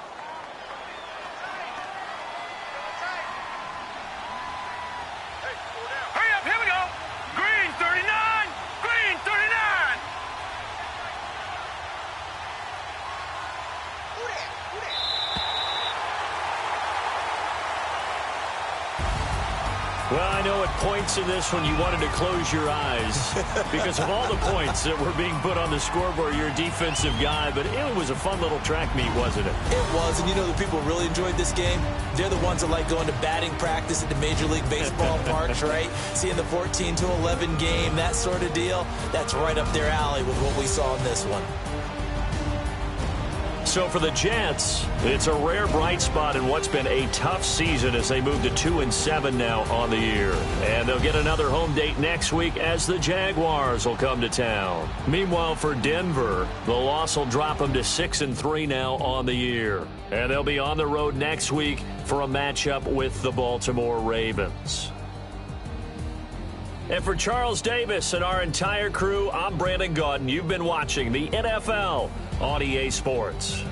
Well, I know at points in this one you wanted to close your eyes because of all the points that were being put on the scoreboard. You're a defensive guy, but it was a fun little track meet, wasn't it? It was, and the people who really enjoyed this game, they're the ones that like going to batting practice at the Major League Baseball parks, right? Seeing the 14-11 game, that sort of deal, that's right up their alley with what we saw in this one. So for the Jets, it's a rare bright spot in what's been a tough season as they move to 2-7 now on the year. And they'll get another home date next week as the Jaguars will come to town. Meanwhile, for Denver, the loss will drop them to 6-3 now on the year. And they'll be on the road next week for a matchup with the Baltimore Ravens. And for Charles Davis and our entire crew, I'm Brandon Gaudin. You've been watching the NFL on EA Sports.